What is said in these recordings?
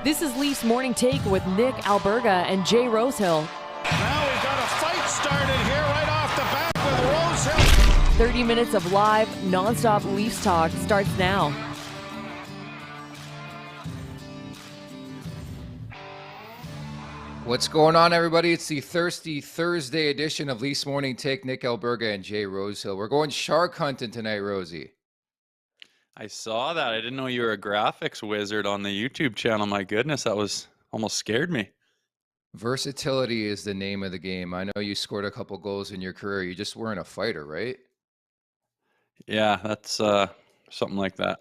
This is Leafs Morning Take with Nick Alberga and Jay Rosehill. Now we've got a fight started here right off the bat with Rosehill. 30 minutes of live, nonstop Leafs talk starts now. What's going on, everybody? It's the Thirsty Thursday edition of Leafs Morning Take. Nick Alberga and Jay Rosehill. We're going shark hunting tonight, Rosie. I saw that. I didn't know you were a graphics wizard on the YouTube channel. My goodness, that was almost scared me. Versatility is the name of the game. I know you scored a couple goals in your career. You just weren't a fighter, right? Yeah, that's something like that.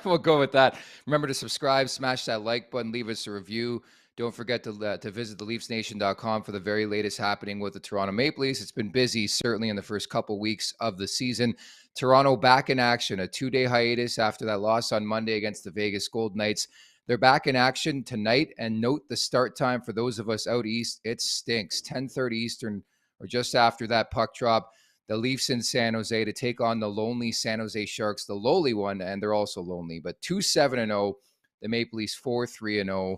We'll go with that. Remember to subscribe, smash that like button, leave us a review. Don't forget to visit theleafsnation.com for the very latest happening with the Toronto Maple Leafs. It's been busy, certainly in the first couple weeks of the season. Toronto back in action, a 2-day hiatus after that loss on Monday against the Vegas Golden Knights. They're back in action tonight, and note the start time for those of us out east. It stinks. 10:30 Eastern, or just after that puck drop. The Leafs in San Jose to take on the lonely San Jose Sharks, the lowly one, and they're also lonely. But 2-7-0, the Maple Leafs 4-3-0.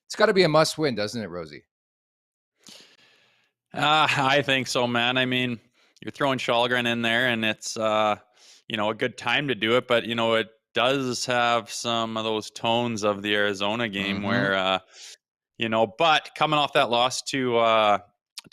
It's got to be a must-win, doesn't it, Rosie? I think so, man. I mean, you're throwing Källgren in there, and it's a good time to do it. But it does have some of those tones of the Arizona game where But coming off that loss to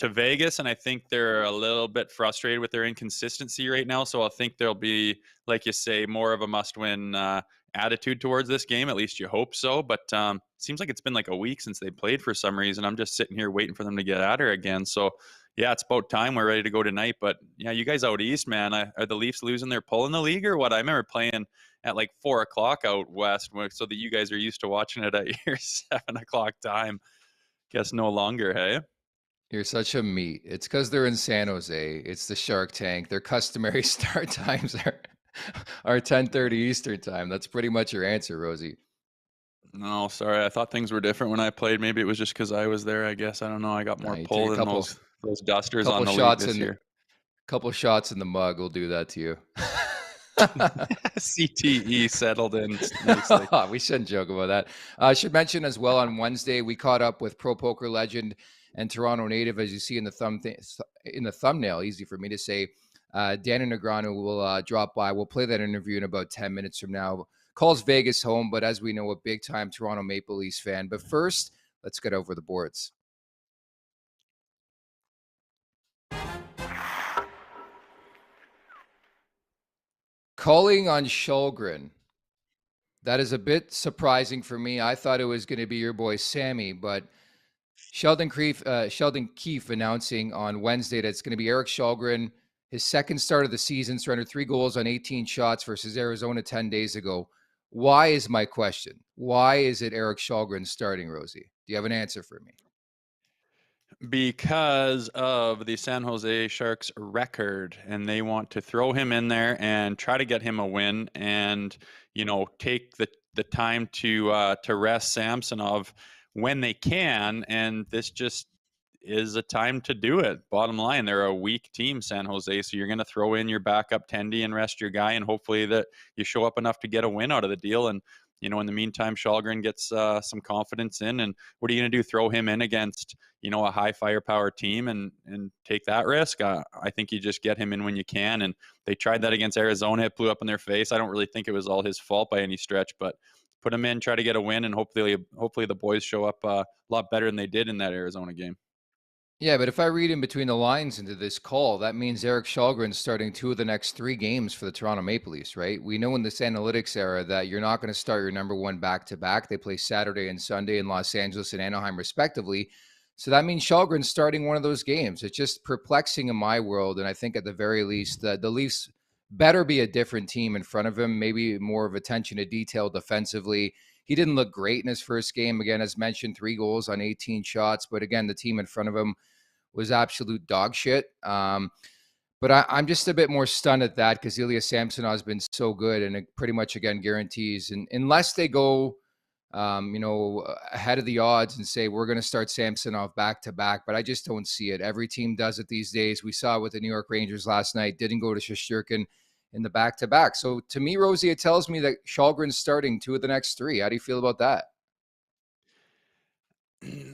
Vegas, and I think they're a little bit frustrated with their inconsistency right now. So I think there'll be, like you say, more of a must-win attitude towards this game. At least you hope so. But it seems like it's been like a week since they played for some reason. I'm just sitting here waiting for them to get at her again. So yeah, it's about time we're ready to go tonight. But yeah, you guys out east, man, are the Leafs losing their pull in the league or what? I remember playing at like 4 o'clock out west, so that you guys are used to watching it at your 7 o'clock time. Guess no longer, hey? You're such a meat. It's because they're in San Jose. It's the Shark Tank. Their customary start times are 10:30 Eastern time. That's pretty much your answer, Rosie. No, sorry. I thought things were different when I played. Maybe it was just because I was there, I guess. I don't know. I got more pull than those dusters on the league this year. Couple shots in the mug will do that to you. CTE settled in nicely. We shouldn't joke about that. I should mention as well, on Wednesday, we caught up with pro poker legend and Toronto native, as you see in the thumbnail, easy for me to say. Daniel Negreanu will drop by. We'll play that interview in about 10 minutes from now. Calls Vegas home, but as we know, a big-time Toronto Maple Leafs fan. But first, let's get over the boards. Calling on Källgren. That is a bit surprising for me. I thought it was going to be your boy Sammy, but Sheldon Keefe announcing on Wednesday that it's going to be Erik Källgren, his second start of the season, surrendered 3 goals on 18 shots versus Arizona 10 days ago. Why is my question? Why is it Erik Källgren starting, Rosie? Do you have an answer for me? Because of the San Jose Sharks record, and they want to throw him in there and try to get him a win, and take the time to rest Samsonov when they can, and this just is a time to do it. Bottom line, they're a weak team, San Jose, so you're going to throw in your backup Tendy and rest your guy, and hopefully that you show up enough to get a win out of the deal. And in the meantime, Källgren gets some confidence in, and what are you going to do? Throw him in against a high firepower team and take that risk? I think you just get him in when you can, and they tried that against Arizona. It blew up in their face. I don't really think it was all his fault by any stretch, but put him in, try to get a win, and hopefully the boys show up a lot better than they did in that Arizona game. Yeah, but if I read in between the lines into this call, that means Erik Källgren's starting 2 of the next 3 games for the Toronto Maple Leafs, right? We know in this analytics era that you're not going to start your number one back-to-back. They play Saturday and Sunday in Los Angeles and Anaheim, respectively. So that means Källgren's starting one of those games. It's just perplexing in my world, and I think at the very least the Leafs better be a different team in front of him, maybe more of attention to detail defensively. He didn't look great in his first game. Again, as mentioned, 3 goals on 18 shots. But again, the team in front of him was absolute dog shit. But I'm just a bit more stunned at that because Ilya Samsonov has been so good, and it pretty much, again, guarantees. And unless they go, ahead of the odds and say, we're going to start Samsonov back-to-back, but I just don't see it. Every team does it these days. We saw it with the New York Rangers last night. Didn't go to Shesterkin in the back-to-back. So to me, Rosie, it tells me that Källgren's starting 2 of the next 3. How do you feel about that?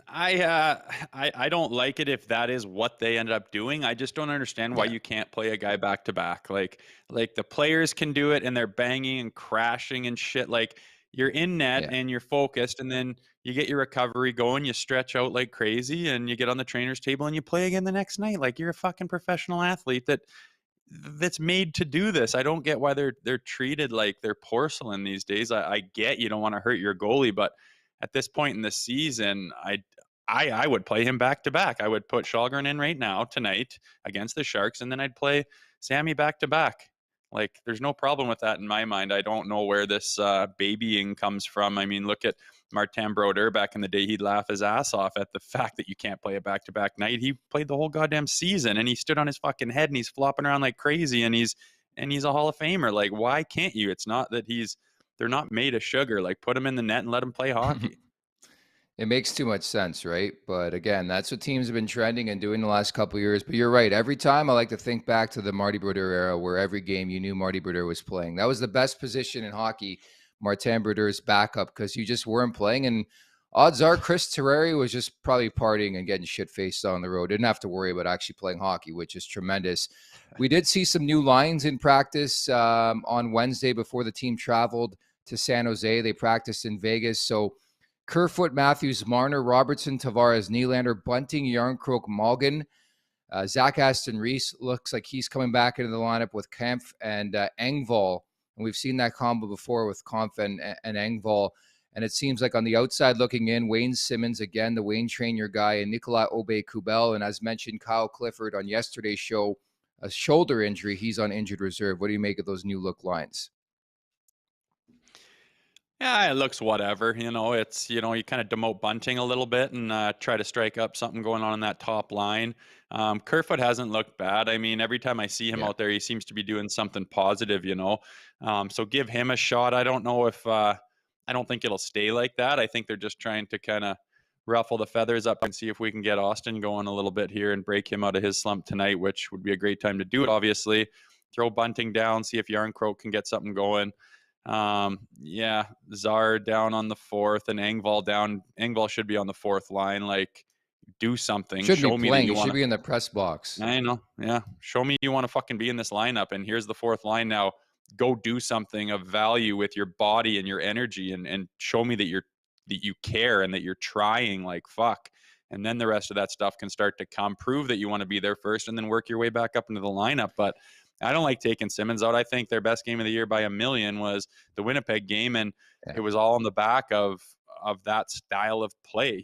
I don't like it if that is what they ended up doing. I just don't understand why Yeah. you can't play a guy back to back. Like the players can do it and they're banging and crashing and shit. Like you're in net Yeah. and you're focused and then you get your recovery going, you stretch out like crazy and you get on the trainer's table and you play again the next night. Like you're a fucking professional athlete that's made to do this. I don't get why they're treated like they're porcelain these days. I get you don't want to hurt your goalie, but at this point in the season, I would play him back to back. I would put Källgren in right now tonight against the Sharks, and then I'd play Sammy back to back. Like, there's no problem with that in my mind. I don't know where this babying comes from. I mean, look at Martin Brodeur back in the day. He'd laugh his ass off at the fact that you can't play a back-to-back night. He played the whole goddamn season, and he stood on his fucking head, and he's flopping around like crazy, and he's a Hall of Famer. Like, why can't you? It's not that they're not made of sugar. Like, put him in the net and let him play hockey. It makes too much sense, right? But again, that's what teams have been trending and doing the last couple of years. But you're right. Every time I like to think back to the Marty Brodeur era where every game you knew Marty Brodeur was playing. That was the best position in hockey, Martin Brodeur's backup, because you just weren't playing. And odds are Chris Terreri was just probably partying and getting shit-faced on the road. Didn't have to worry about actually playing hockey, which is tremendous. We did see some new lines in practice on Wednesday before the team traveled to San Jose. They practiced in Vegas. So Kerfoot, Matthews, Marner, Robertson, Tavares, Nylander, Bunting, Yarncroke, Malgin. Zach Aston Reese looks like he's coming back into the lineup with Kempf and Engvall. And we've seen that combo before with Kampf and Engvall. And it seems like on the outside looking in, Wayne Simmons, again, the Wayne Trainer guy, and Nicolas Aube-Kubel. And as mentioned, Kyle Clifford on yesterday's show, a shoulder injury. He's on injured reserve. What do you make of those new look lines? Yeah, it looks whatever. It's, you kind of demote Bunting a little bit and try to strike up something going on in that top line. Kerfoot hasn't looked bad. I mean, every time I see him out there, he seems to be doing something positive. So give him a shot. I don't know if, I don't think it'll stay like that. I think they're just trying to kind of ruffle the feathers up and see if we can get Austin going a little bit here and break him out of his slump tonight, which would be a great time to do it, obviously. Throw Bunting down, see if Yarncroke can get something going. Zar down on the fourth and Engvall down. Engvall should be on the fourth line. Like, do something. Show me that you want to be in the press box. I know. Yeah. Show me you want to fucking be in this lineup. And here's the fourth line now. Go do something of value with your body and your energy and show me that you care and that you're trying like fuck. And then the rest of that stuff can start to come. Prove that you want to be there first and then work your way back up into the lineup. But I don't like taking Simmons out. I think their best game of the year by a million was the Winnipeg game, and it was all on the back of that style of play.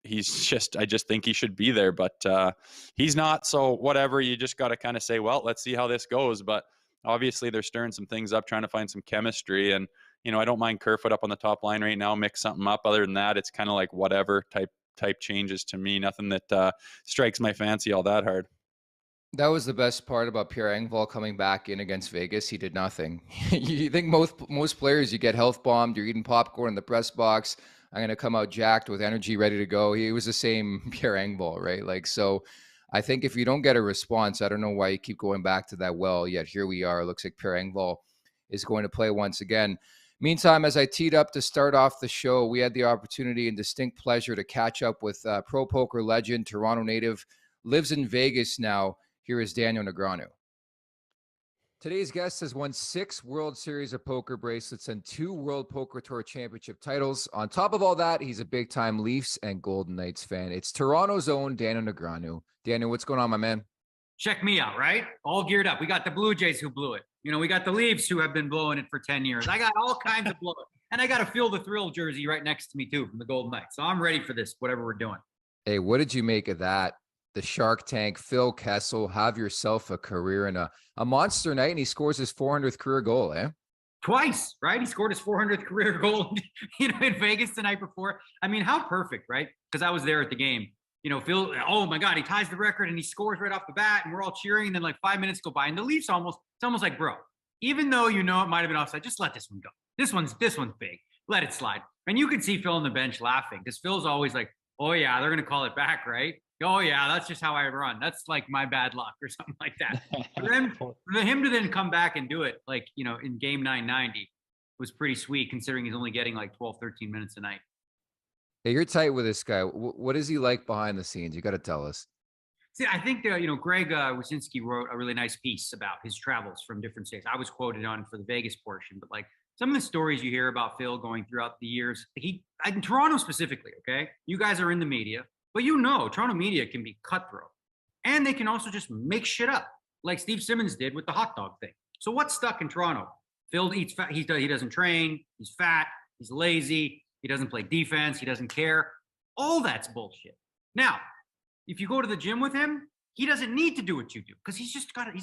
I just think he should be there, but he's not. So whatever, you just got to kind of say, well, let's see how this goes. But obviously they're stirring some things up, trying to find some chemistry. And, I don't mind Kerfoot up on the top line right now, mix something up. Other than that, it's kind of like whatever type changes to me. Nothing that strikes my fancy all that hard. That was the best part about Pierre Engvall coming back in against Vegas. He did nothing. You think most players, you get health bombed, you're eating popcorn in the press box. I'm going to come out jacked with energy, ready to go. He was the same Pierre Engvall, right? Like, so I think if you don't get a response, I don't know why you keep going back to that well, yet here we are. It looks like Pierre Engvall is going to play once again. Meantime, as I teed up to start off the show, we had the opportunity and distinct pleasure to catch up with pro poker legend, Toronto native, lives in Vegas now. Here is Daniel Negreanu. Today's guest has won 6 World Series of Poker bracelets and 2 World Poker Tour Championship titles. On top of all that, he's a big-time Leafs and Golden Knights fan. It's Toronto's own Daniel Negreanu. Daniel, what's going on, my man? Check me out, right? All geared up. We got the Blue Jays who blew it. We got the Leafs who have been blowing it for 10 years. I got all kinds of blow it. And I got a Feel the Thrill jersey right next to me, too, from the Golden Knights. So I'm ready for this, whatever we're doing. Hey, what did you make of that? The Shark Tank, Phil Kessel, have yourself a career and a monster night, and he scores his 400th career goal, eh? Twice, right? He scored his 400th career goal, in Vegas the night before. I mean, how perfect, right? Because I was there at the game. Phil, oh my God, he ties the record and he scores right off the bat, and we're all cheering. And then like 5 minutes go by, and the Leafs it's almost like, bro, even though it might have been offside, just let this one go. This one's big. Let it slide. And you could see Phil on the bench laughing because Phil's always like, oh yeah, they're gonna call it back, right? Oh yeah, that's just how I run. That's like my bad luck or something like that. For him to then come back and do it like, in game 990 was pretty sweet considering he's only getting like 12, 13 minutes a night. Yeah, you're tight with this guy. What is he like behind the scenes? You got to tell us. See, I think Greg Wyszynski wrote a really nice piece about his travels from different states. I was quoted on for the Vegas portion, but like some of the stories you hear about Phil going throughout the years, in Toronto specifically, okay, you guys are in the media, but Toronto media can be cutthroat, and they can also just make shit up, like Steve Simmons did with the hot dog thing. So what's stuck in Toronto? Phil eats fat. He doesn't train. He's fat. He's lazy. He doesn't play defense. He doesn't care. All that's bullshit. Now, if you go to the gym with him, he doesn't need to do what you do because he's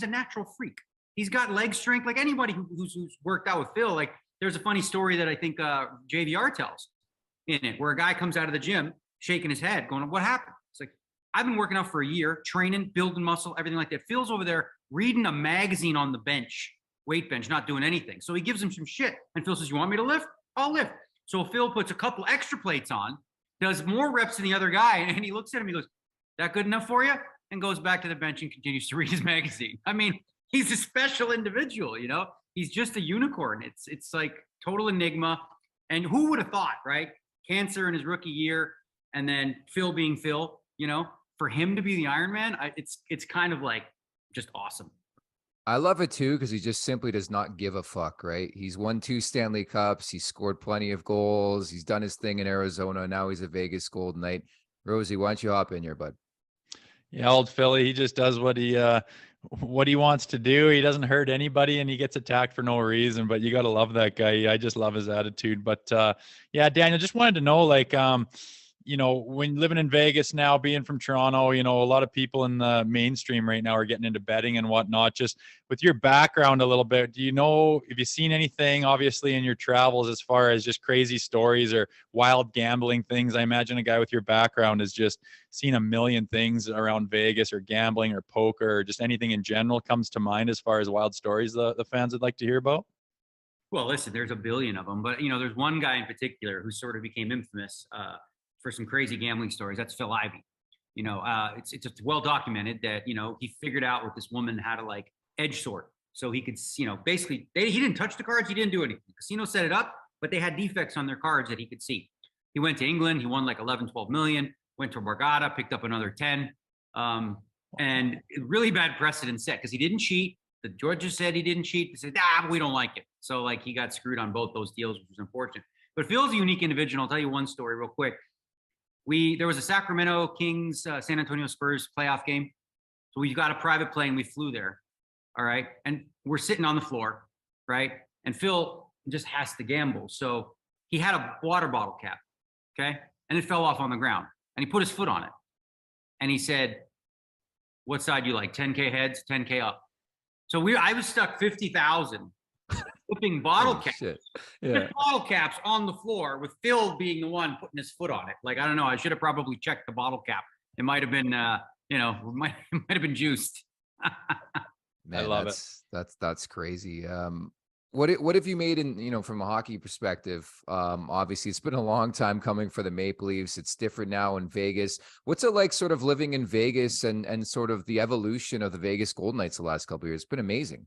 a natural freak. He's got leg strength like anybody who's worked out with Phil. Like there's a funny story that I think JVR tells in it where a guy comes out of the gym shaking his head going, what happened? It's like, I've been working out for a year, training, building muscle, everything like that. Phil's over there reading a magazine on the bench, weight bench, not doing anything. So he gives him some shit. And Phil says, you want me to lift? I'll lift. So Phil puts a couple extra plates on, does more reps than the other guy. And he looks at him, he goes, that good enough for you? And goes back to the bench and continues to read his magazine. I mean, he's a special individual, he's just a unicorn. It's like total enigma. And who would have thought, right? Cancer in his rookie year, and then Phil being Phil, for him to be the Ironman, it's kind of like just awesome. I love it too, because he just simply does not give a fuck, right? He's won 2 Stanley Cups. He's scored plenty of goals. He's done his thing in Arizona. Now he's a Vegas Golden Knight. Rosie, why don't you hop in here, bud? Yeah, old Philly, he just does what he wants to do. He doesn't hurt anybody and he gets attacked for no reason, but you got to love that guy. I just love his attitude. But yeah, Daniel, just wanted to know, like, when living in Vegas now, being from Toronto, a lot of people in the mainstream right now are getting into betting and whatnot. Just with your background a little bit, have you seen anything obviously in your travels as far as just crazy stories or wild gambling things? I imagine a guy with your background has just seen a million things around Vegas or gambling or poker or just anything in general comes to mind as far as wild stories the fans would like to hear about. Well, listen, there's a billion of them, but there's one guy in particular who sort of became infamous for some crazy gambling stories. That's Phil Ivey. It's well documented that he figured out with this woman how to like edge sort, so he could basically he didn't touch the cards, he didn't do anything. The casino set it up, but they had defects on their cards that he could see. He went to England, he won like 11-12 million, went to Borgata, picked up another 10, and really bad precedent set because he didn't cheat. The judges said he didn't cheat. They said, but we don't like it. So like he got screwed on both those deals, which was unfortunate. But Phil's a unique individual. I'll tell you one story real quick. There was a Sacramento Kings, San Antonio Spurs playoff game. So we got a private plane. We flew there. All right. And we're sitting on the floor. Right. And Phil just has to gamble. So he had a water bottle cap. Okay. And it fell off on the ground and he put his foot on it. And he said, what side you like? 10K heads, 10K up. So I was stuck 50,000 flipping bottle caps. Yeah. Bottle caps on the floor with Phil being the one putting his foot on it. Like, I don't know. I should have probably checked the bottle cap. It might have been, might have been juiced. Man, I love it. That's crazy. What have you made in, from a hockey perspective? Obviously it's been a long time coming for the Maple Leafs. It's different now in Vegas. What's it like sort of living in Vegas and sort of the evolution of the Vegas Golden Knights the last couple of years? It's been amazing.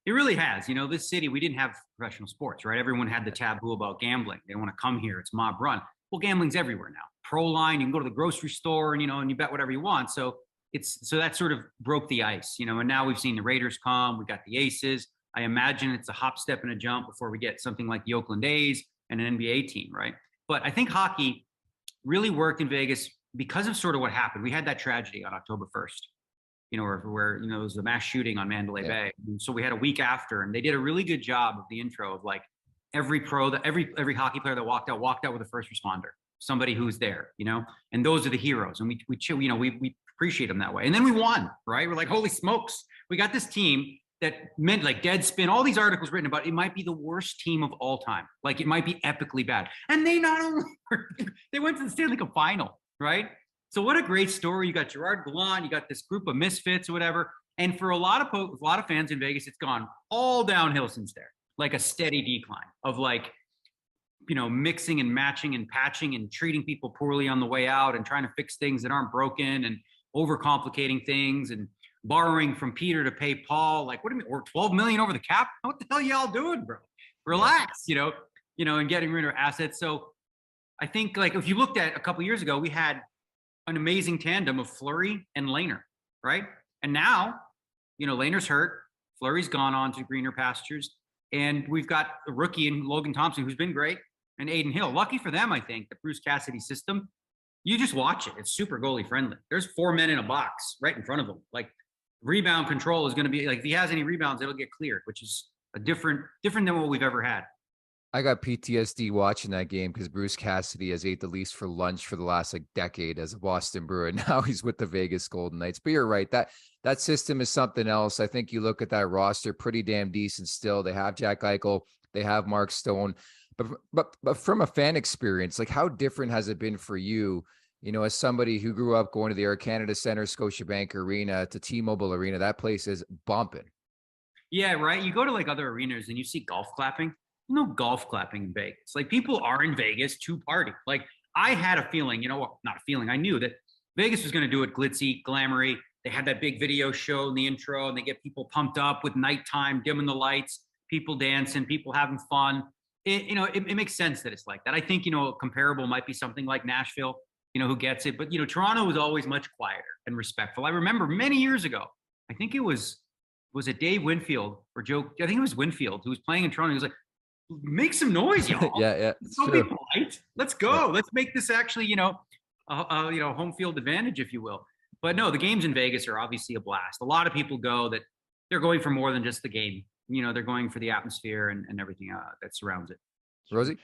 It really has. This city, we didn't have professional sports, right? Everyone had the taboo about gambling. They want to come here. It's mob run. Well, gambling's everywhere now. Pro line, you can go to the grocery store and, and you bet whatever you want. So that sort of broke the ice, and now we've seen the Raiders come, we've got the Aces. I imagine it's a hop, step, and a jump before we get something like the Oakland A's and an NBA team, right? But I think hockey really worked in Vegas because of sort of what happened. We had that tragedy on October 1st. Where it was the mass shooting on Mandalay Bay. And so we had a week after, and they did a really good job of the intro of like every hockey player that walked out with a first responder, somebody who's there, and those are the heroes. And we appreciate them that way. And then we won, right? We're like, holy smokes, we got this team that meant like Deadspin, all these articles written about it might be the worst team of all time. Like it might be epically bad. And they not only they went to the Stanley Cup final, right? So what a great story. You got Gerard Gallant, you got this group of misfits or whatever. And for a lot of fans in Vegas, it's gone all downhill since there, like a steady decline of like, mixing and matching and patching and treating people poorly on the way out and trying to fix things that aren't broken and overcomplicating things and borrowing from Peter to pay Paul. Like, what do you mean? We're 12 million over the cap. What the hell y'all doing, bro? Relax, and getting rid of assets. So I think like if you looked at a couple years ago, we had an amazing tandem of Fleury and Lehner, right? And now, Lehner's hurt, Fleury's gone on to greener pastures, and we've got a rookie in Logan Thompson who's been great, and Aiden Hill. Lucky for them, I think, the Bruce Cassidy system. You just watch it; it's super goalie friendly. There's 4 men in a box right in front of him. Like rebound control is going to be like if he has any rebounds, it'll get cleared, which is a different than what we've ever had. I got PTSD watching that game because Bruce Cassidy has ate the least for lunch for the last decade as a Boston Brewer. And now he's with the Vegas Golden Knights. But you're right. That system is something else. I think you look at that roster, pretty damn decent still. They have Jack Eichel. They have Mark Stone. But from a fan experience, like how different has it been for you, as somebody who grew up going to the Air Canada Center, Scotiabank Arena to T-Mobile Arena? That place is bumping. Yeah, right. You go to like other arenas and you see golf clapping. No golf clapping in Vegas. Like people are in Vegas to party. Like I had a feeling, not a feeling. I knew that Vegas was going to do it glitzy, glamoury. They had that big video show in the intro and they get people pumped up with nighttime, dimming the lights, people dancing, people having fun. It makes sense that it's like that. I think, comparable might be something like Nashville, who gets it. But, Toronto was always much quieter and respectful. I remember many years ago, I think it was it Dave Winfield or Joe? I think it was Winfield who was playing in Toronto. He was like, make some noise, y'all. yeah. Don't be polite. Let's go. Yeah. Let's make this actually, home field advantage, if you will. But no, the games in Vegas are obviously a blast. A lot of people go that they're going for more than just the game. They're going for the atmosphere and everything that surrounds it. Rosie?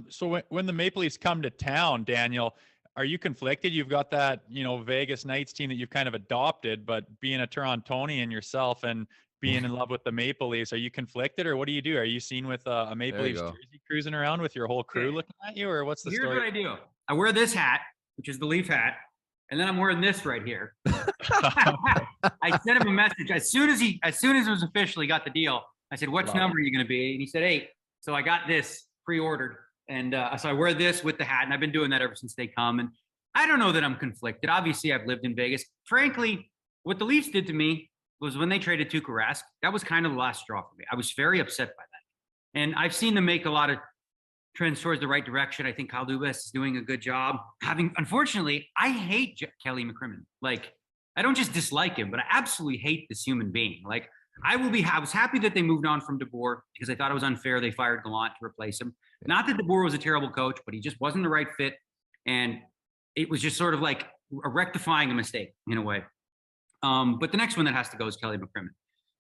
So when the Maple Leafs come to town, Daniel, are you conflicted? You've got that, Vegas Knights team that you've kind of adopted, but being a Torontonian yourself and being in love with the Maple Leafs, are you conflicted or what do you do? Are you seen with a Maple Leafs jersey cruising around with your whole crew looking at you, or what's the story? Here's what I do. I wear this hat, which is the Leaf hat, and then I'm wearing this right here. I sent him a message as soon as it was officially got the deal. I said, "Which number are you going to be?" And he said 8. So I got this pre-ordered, and so I wear this with the hat, and I've been doing that ever since they come. And I don't know that I'm conflicted. Obviously, I've lived in Vegas. Frankly, what the Leafs did to me was when they traded Tuukka Rask, that was kind of the last straw for me. I was very upset by that. And I've seen them make a lot of trends towards the right direction. I think Kyle Dubas is doing a good job. Unfortunately, I hate Kelly McCrimmon. Like, I don't just dislike him, but I absolutely hate this human being. Like, I was happy that they moved on from DeBoer because I thought it was unfair they fired Gallant to replace him. Not that DeBoer was a terrible coach, but he just wasn't the right fit. And it was just sort of like rectifying a mistake in a way. But the next one that has to go is Kelly McCrimmon.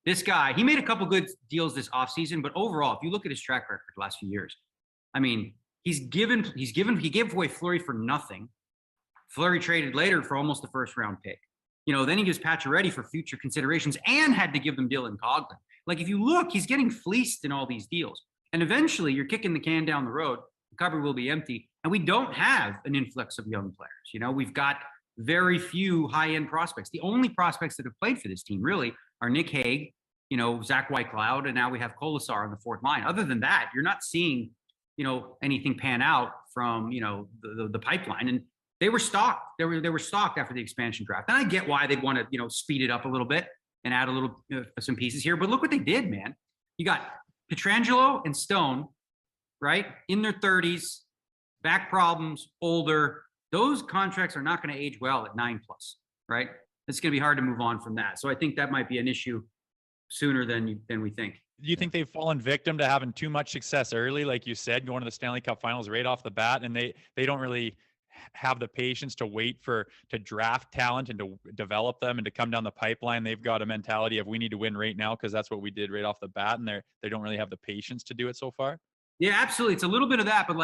This guy, he made a couple good deals this offseason, but overall, if you look at his track record the last few years, I mean, he gave away Fleury for nothing. Fleury traded later for almost the first round pick. Then he gives Pacioretty for future considerations and had to give them Dylan Coghlan. Like, if you look, he's getting fleeced in all these deals. And eventually you're kicking the can down the road. The cupboard will be empty. And we don't have an influx of young players. We've got very few high-end prospects. The only prospects that have played for this team really are Nick Hague, Zach Whitecloud, and now we have Kolasar on the fourth line. Other than that, you're not seeing, anything pan out from, the pipeline. And they were stocked. They were stocked after the expansion draft. And I get why they'd want to, speed it up a little bit and add a little some pieces here. But look what they did, man. You got Pietrangelo and Stone, right, in their 30s, back problems, older. Those contracts are not going to age well at 9+, right? It's going to be hard to move on from that. So I think that might be an issue sooner than we think. Do you think they've fallen victim to having too much success early, like you said, going to the Stanley Cup Finals right off the bat, and they don't really have the patience to wait to draft talent and to develop them and to come down the pipeline? They've got a mentality of we need to win right now because that's what we did right off the bat, and they don't really have the patience to do it so far. Yeah, absolutely. It's a little bit of that, but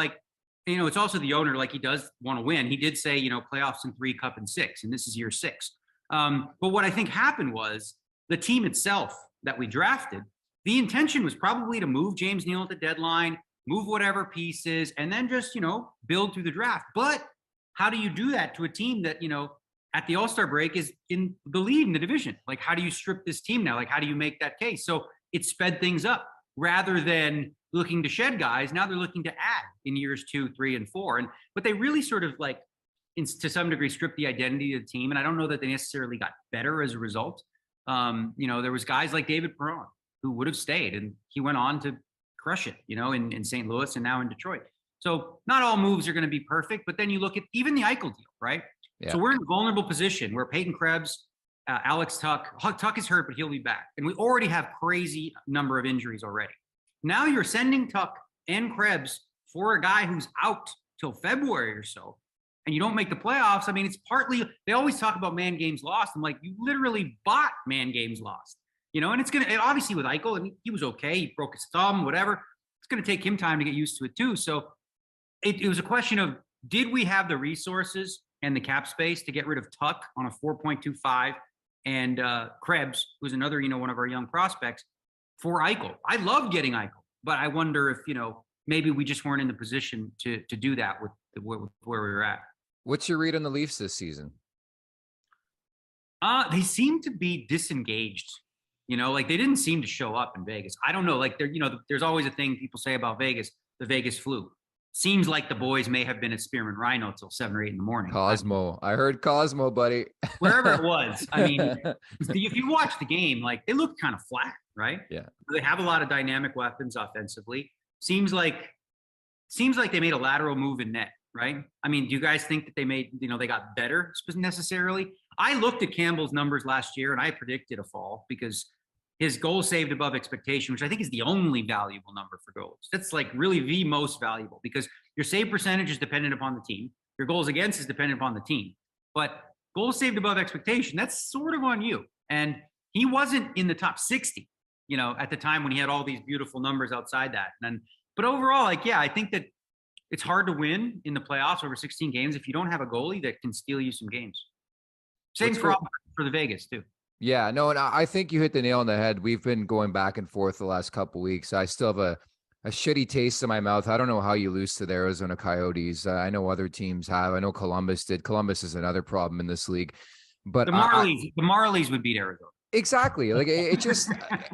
it's also the owner. Like, he does want to win. He did say, playoffs in 3, cup in 6, and this is year 6. But what I think happened was the team itself that we drafted, the intention was probably to move James Neal at the deadline, move whatever pieces, and then just, build through the draft. But how do you do that to a team that, at the All-Star break is in the lead in the division? Like, how do you strip this team now? Like, how do you make that case? So it sped things up rather than looking to shed guys. Now they're looking to add in years 2, 3, and 4. But they really sort of to some degree stripped the identity of the team. And I don't know that they necessarily got better as a result. There was guys like David Perron who would have stayed, and he went on to crush it, in St. Louis and now in Detroit. So not all moves are going to be perfect, but then you look at even the Eichel deal, right? Yeah. So we're in a vulnerable position where Peyton Krebs, Alex Tuck is hurt, but he'll be back. And we already have crazy number of injuries already. Now you're sending Tuck and Krebs for a guy who's out till February or so, and you don't make the playoffs. I mean, it's partly, they always talk about man games lost. I'm like, you literally bought man games lost, and it's going to, obviously with Eichel, and he was okay. He broke his thumb, whatever. It's going to take him time to get used to it too. So it was a question of, did we have the resources and the cap space to get rid of Tuck on a 4.25 and Krebs, who's another, one of our young prospects, for Eichel? I love getting Eichel, but I wonder if, maybe we just weren't in the position to do that with where we were at. What's your read on the Leafs this season? They seem to be disengaged. Like they didn't seem to show up in Vegas. I don't know. Like there's always a thing people say about Vegas, the Vegas flu. Seems like the boys may have been at Spearman Rhino till 7 or 8 in the morning. Cosmo. I heard Cosmo, buddy. Wherever it was. I mean, if you watch the game, like they look kind of flat, right? Yeah. They have a lot of dynamic weapons offensively. Seems like they made a lateral move in net, right? I mean, do you guys think that they made, they got better necessarily? I looked at Campbell's numbers last year and I predicted a fall because his goals saved above expectation, which I think is the only valuable number for goals. That's like really the most valuable because your save percentage is dependent upon the team. Your goals against is dependent upon the team. But goals saved above expectation, that's sort of on you. And he wasn't in the top 60, at the time when he had all these beautiful numbers outside that. But overall, I think that it's hard to win in the playoffs over 16 games if you don't have a goalie that can steal you some games. Same for the Vegas too. Yeah, no, and I think you hit the nail on the head. We've been going back and forth the last couple of weeks. I still have a shitty taste in my mouth. I don't know how you lose to the Arizona Coyotes. I know other teams have. I know Columbus did. Columbus is another problem in this league. But the Marlies would beat Arizona. Exactly. Like it just,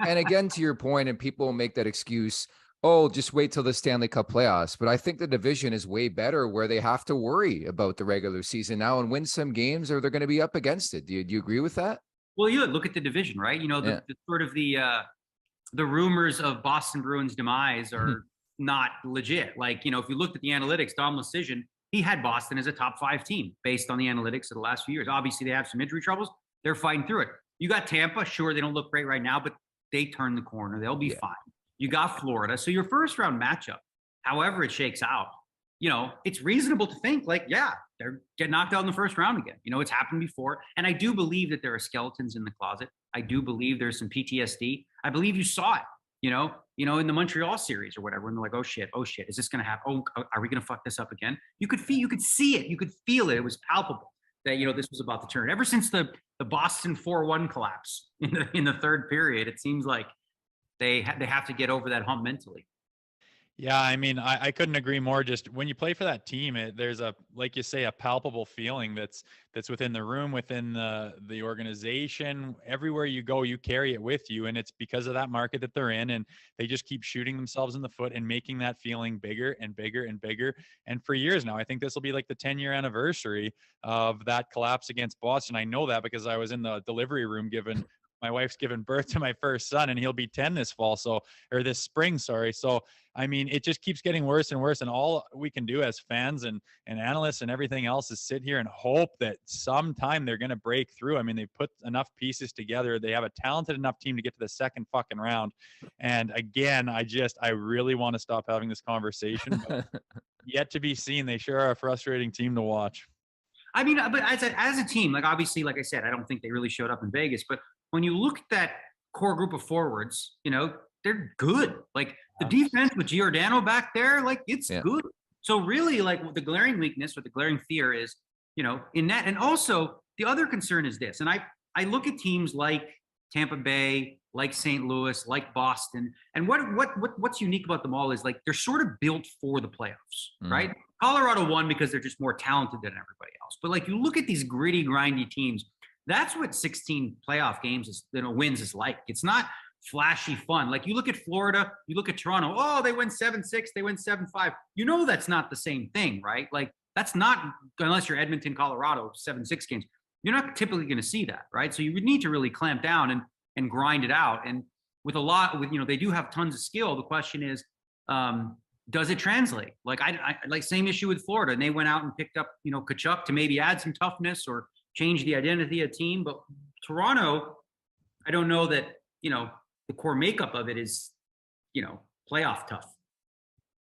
and again, to your point, and people make that excuse, oh, just wait till the Stanley Cup playoffs. But I think the division is way better where they have to worry about the regular season now and win some games or they're going to be up against it. Do you agree with that? Well, you look at the division, right? The sort of the rumors of Boston Bruins' demise are not legit. Like, if you looked at the analytics, Dom Lucian, he had Boston as a top 5 team based on the analytics of the last few years. Obviously, they have some injury troubles. They're fighting through it. You got Tampa. Sure, they don't look great right now, but they turn the corner. They'll be fine. You got Florida. So your first round matchup, however it shakes out, it's reasonable to think like, they're getting knocked out in the first round again. It's happened before. And I do believe that there are skeletons in the closet. I do believe there's some PTSD. I believe you saw it, in the Montreal series or whatever. And they're like, oh shit, is this going to happen? Oh, are we going to fuck this up again? You could see it. You could feel it. It was palpable that, this was about to turn. Ever since the Boston 4-1 collapse in the third period, it seems like they have to get over that hump mentally. Yeah, I mean, I couldn't agree more. Just when you play for that team, there's like you say, a palpable feeling that's within the room, within the organization. Everywhere you go, you carry it with you, and it's because of that market that they're in, and they just keep shooting themselves in the foot and making that feeling bigger and bigger and bigger. And for years now, I think this will be like the 10-year anniversary of that collapse against Boston. I know that because I was in the delivery room my wife's given birth to my first son, and he'll be 10 this spring. So, I mean, it just keeps getting worse and worse. And all we can do as fans and analysts and everything else is sit here and hope that sometime they're going to break through. I mean, they put enough pieces together. They have a talented enough team to get to the second fucking round. And again, I really want to stop having this conversation, but yet to be seen. They sure are a frustrating team to watch. I mean, but as a team, like obviously, like I said, I don't think they really showed up in Vegas, but when you look at that core group of forwards, they're good. Like the defense with Giordano back there, like it's good. So really, like the glaring weakness or the glaring fear is, in that. And also the other concern is this. And I look at teams like Tampa Bay, like St. Louis, like Boston, and what's unique about them all is like they're sort of built for the playoffs, right? Colorado won because they're just more talented than everybody else. But like you look at these gritty, grindy teams. That's what 16 playoff games wins is like. It's not flashy fun. Like you look at Florida, you look at Toronto. Oh, they win 7-6, they win 7-5. That's not the same thing, right? Like that's not, unless you're Edmonton, Colorado, 7-6 games. You're not typically going to see that, right? So you would need to really clamp down and grind it out. And with they do have tons of skill. The question is, does it translate? Like I like same issue with Florida, and they went out and picked up, you know, Kachuk to maybe add some toughness or change the identity of the team. But Toronto, I don't know that, you know, the core makeup of it is, you know, playoff tough.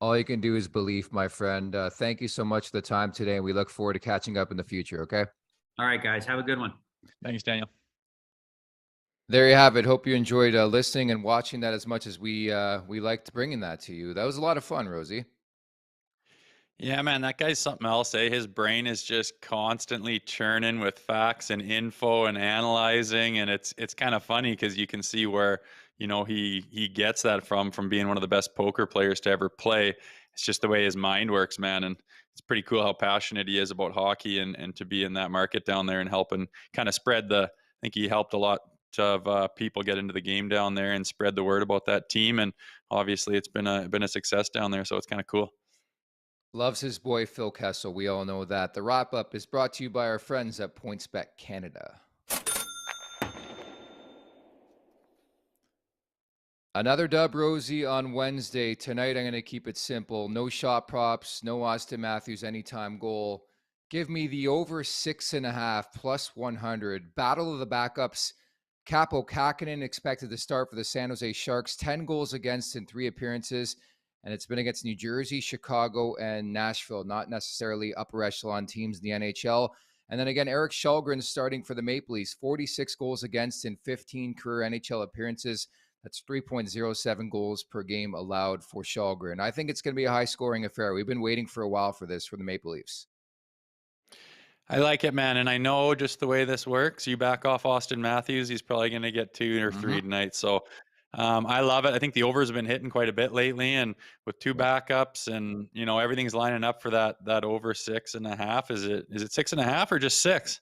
All you can do is believe, my friend. Thank you so much for the time today, and we look forward to catching up in the future. Okay. All right, guys, have a good one. Thanks, Daniel. There you have it. Hope you enjoyed listening and watching that as much as we liked bringing that to you. That was a lot of fun, Rosie. Yeah, man, that guy's something else, eh? His brain is just constantly churning with facts and info and analyzing, and it's kind of funny because you can see where, you know, he gets that from being one of the best poker players to ever play. It's just the way his mind works, man, and it's pretty cool how passionate he is about hockey and to be in that market down there and helping kind of spread the. I think he helped a lot of people get into the game down there and spread the word about that team, and obviously it's been a success down there, so it's kind of cool. Loves his boy Phil Kessel. We all know that. The wrap up is brought to you by our friends at PointsBet Canada. Another dub, Rosie, on Wednesday. Tonight, I'm going to keep it simple. No shot props, no Austin Matthews anytime goal. Give me the over 6.5 plus 100. Battle of the backups. Capo Kakinen expected to start for the San Jose Sharks. 10 goals against in 3 appearances. And it's been against New Jersey, Chicago, and Nashville, not necessarily upper echelon teams in the NHL. And then again, Erik Källgren starting for the Maple Leafs, 46 goals against in 15 career NHL appearances. That's 3.07 goals per game allowed for Källgren. I think it's going to be a high-scoring affair. We've been waiting for a while for this for the Maple Leafs. I like it, man. And I know just the way this works, you back off Austin Matthews, he's probably going to get 2 or 3 tonight. So I love it. I think the overs have been hitting quite a bit lately, and with 2 backups and, you know, everything's lining up for that over 6.5. Is it 6.5 or just 6?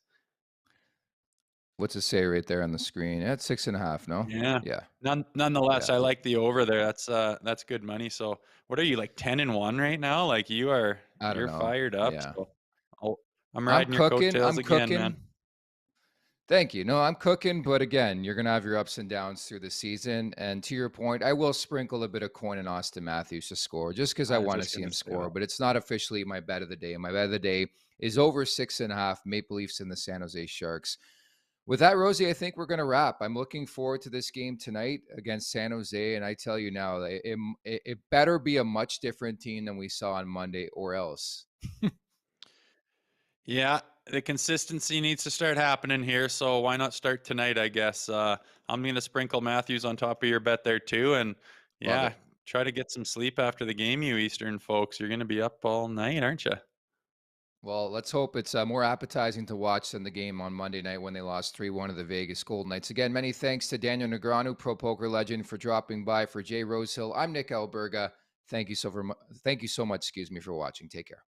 What's it say right there on the screen? That's 6.5, no? Yeah. Yeah. Nonetheless, Yeah. I like the over there. That's good money. So what are you, like 10-1 right now? Like you're fired up. Yeah. So I'm riding your coattails again, man. Thank you. No, I'm cooking, but again, you're going to have your ups and downs through the season. And to your point, I will sprinkle a bit of coin in Austin Matthews to score just because I want to see him score, but it's not officially my bet of the day. My bet of the day is over 6.5 Maple Leafs and the San Jose Sharks. With that, Rosie, I think we're going to wrap. I'm looking forward to this game tonight against San Jose. And I tell you now, it better be a much different team than we saw on Monday or else. Yeah, the consistency needs to start happening here. So why not start tonight, I guess. I'm going to sprinkle Matthews on top of your bet there too. And yeah, try to get some sleep after the game, you Eastern folks. You're going to be up all night, aren't you? Well, let's hope it's more appetizing to watch than the game on Monday night when they lost 3-1 to the Vegas Golden Knights. Again, many thanks to Daniel Negreanu, pro poker legend, for dropping by. For Jay Rosehill, I'm Nick Alberga. Thank you so much, for watching. Take care.